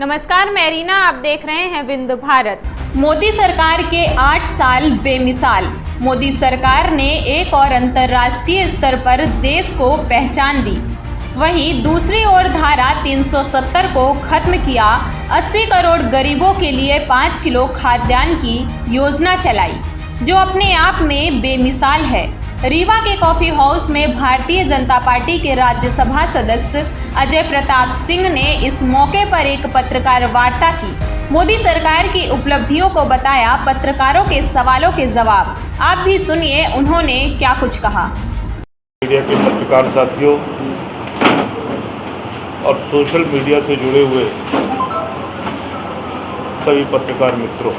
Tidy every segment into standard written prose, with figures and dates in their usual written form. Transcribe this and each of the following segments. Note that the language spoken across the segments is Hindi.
नमस्कार, मैं रीना, आप देख रहे हैं विंध्य भारत। मोदी सरकार के 8 साल बेमिसाल। मोदी सरकार ने एक और अंतर्राष्ट्रीय स्तर पर देश को पहचान दी। वहीं दूसरी ओर धारा 370 को खत्म किया। 80 करोड़ गरीबों के लिए 5 किलो खाद्यान्न की योजना चलाई, जो अपने आप में बेमिसाल है। रीवा के कॉफी हाउस में भारतीय जनता पार्टी के राज्यसभा सदस्य अजय प्रताप सिंह ने इस मौके पर एक पत्रकार वार्ता की। मोदी सरकार की उपलब्धियों को बताया, पत्रकारों के सवालों के जवाब। आप भी सुनिए उन्होंने क्या कुछ कहा। मीडिया के पत्रकार साथियों और सोशल मीडिया से जुड़े हुए सभी पत्रकार मित्रों,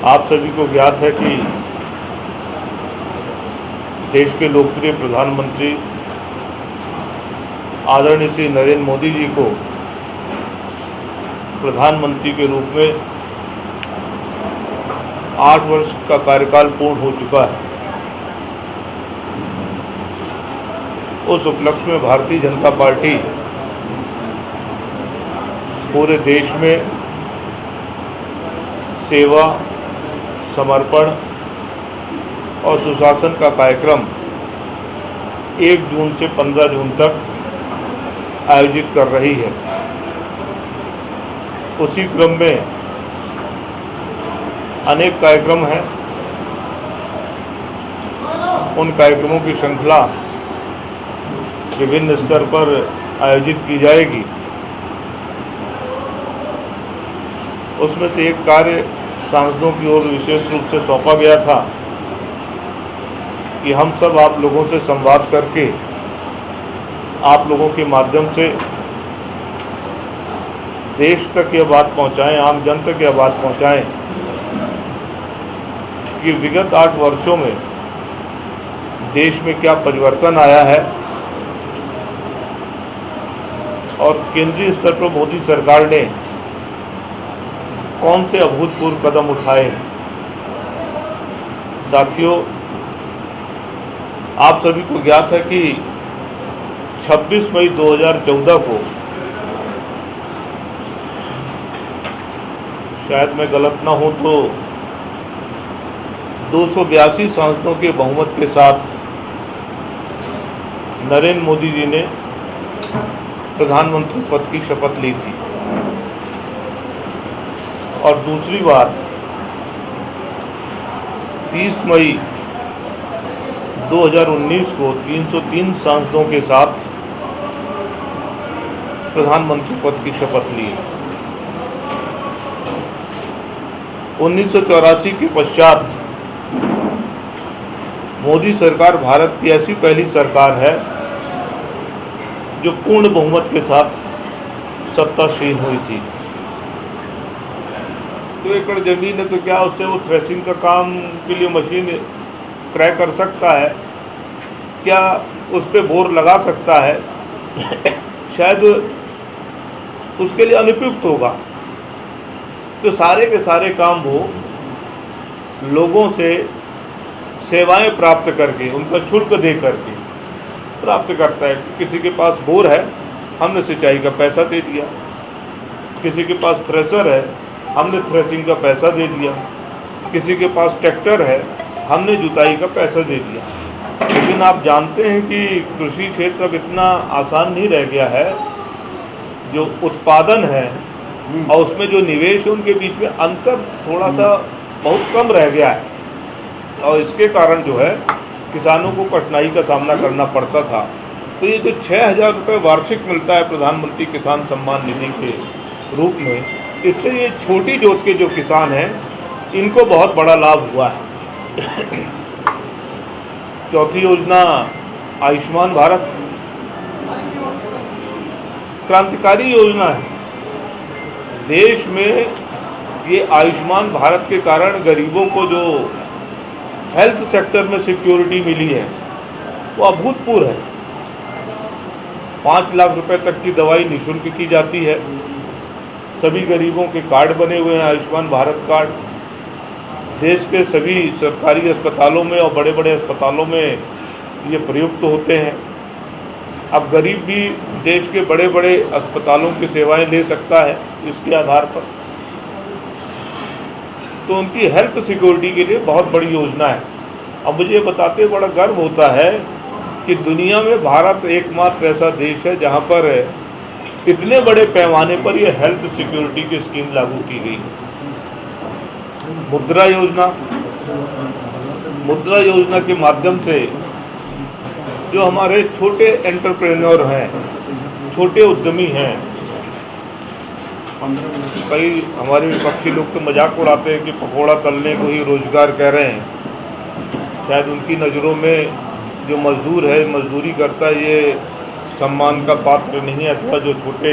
आप सभी को ज्ञात है कि देश के लोकप्रिय प्रधानमंत्री आदरणीय श्री नरेंद्र मोदी जी को प्रधानमंत्री के रूप में 8 वर्ष का कार्यकाल पूर्ण हो चुका है। उस उपलक्ष्य में भारतीय जनता पार्टी पूरे देश में सेवा, समर्पण और सुशासन का कार्यक्रम 1 जून से 15 जून तक आयोजित कर रही है। उसी क्रम में अनेक कार्यक्रम हैं। उन कार्यक्रमों की श्रृंखला विभिन्न स्तर पर आयोजित की जाएगी। उसमें से एक कार्य सांसदों की ओर विशेष रूप से सौंपा गया था कि हम सब आप लोगों से संवाद करके आप लोगों के माध्यम से देश तक यह बात पहुंचाएं, आम जन तक यह बात पहुंचाएं कि विगत 8 वर्षों में देश में क्या परिवर्तन आया है और केंद्रीय स्तर पर मोदी सरकार ने कौन से अभूतपूर्व कदम उठाए हैं। साथियों, आप सभी को ज्ञात है कि 26 मई 2014 को, शायद मैं गलत ना हूं तो 282 सांसदों के बहुमत के साथ नरेंद्र मोदी जी ने प्रधानमंत्री पद की शपथ ली थी। और दूसरी बार 30 मई 2019 को 303 सांसदों के साथ प्रधानमंत्री पद की शपथ ली। 1984 के पश्चात मोदी सरकार भारत की ऐसी पहली सरकार है जो पूर्ण बहुमत के साथ सत्तासीन हुई थी। 2 एकड़ जमीन है तो क्या उससे वो थ्रेशिंग का काम के लिए मशीन क्रय कर सकता है? क्या उस पर बोर लगा सकता है? शायद उसके लिए अनुपयुक्त होगा। तो सारे के सारे काम वो लोगों से सेवाएं प्राप्त करके, उनका शुल्क दे करके प्राप्त करता है। किसी के पास बोर है, हमने सिंचाई का पैसा दे दिया। किसी के पास थ्रेशर है, हमने थ्रेशिंग का पैसा दे दिया। किसी के पास ट्रैक्टर है, हमने जुताई का पैसा दे दिया। लेकिन आप जानते हैं कि कृषि क्षेत्र अब इतना आसान नहीं रह गया है। जो उत्पादन है और उसमें जो निवेश है, उनके बीच में अंतर थोड़ा सा बहुत कम रह गया है। और इसके कारण जो है किसानों को कठिनाई का सामना करना पड़ता था। तो ये जो 6,000 रुपये वार्षिक मिलता है प्रधानमंत्री किसान सम्मान निधि के रूप में, इससे ये छोटी जोत के जो किसान हैं इनको बहुत बड़ा लाभ हुआ है। चौथी योजना आयुष्मान भारत क्रांतिकारी योजना है। देश में ये आयुष्मान भारत के कारण गरीबों को जो हेल्थ सेक्टर में सिक्योरिटी मिली है वो अभूतपूर्व है। 5 लाख रुपए तक की दवाई निःशुल्क की जाती है। सभी गरीबों के कार्ड बने हुए हैं, आयुष्मान भारत कार्ड। देश के सभी सरकारी अस्पतालों में और बड़े बड़े अस्पतालों में ये प्रयुक्त होते हैं। अब गरीब भी देश के बड़े बड़े अस्पतालों की सेवाएं ले सकता है इसके आधार पर, तो उनकी हेल्थ सिक्योरिटी के लिए बहुत बड़ी योजना है। अब मुझे ये बताते बड़ा गर्व होता है कि दुनिया में भारत एकमात्र ऐसा देश है जहाँ पर इतने बड़े पैमाने पर ये हेल्थ सिक्योरिटी की स्कीम लागू की गई। मुद्रा योजना के माध्यम से जो हमारे छोटे एंटरप्रेन्योर हैं, छोटे उद्यमी हैं, कई हमारे विपक्षी लोग तो मजाक उड़ाते हैं कि पकौड़ा तलने को ही रोजगार कह रहे हैं। शायद उनकी नज़रों में जो मजदूर है, मजदूरी करता है, ये सम्मान का पात्र नहीं है, अथवा जो छोटे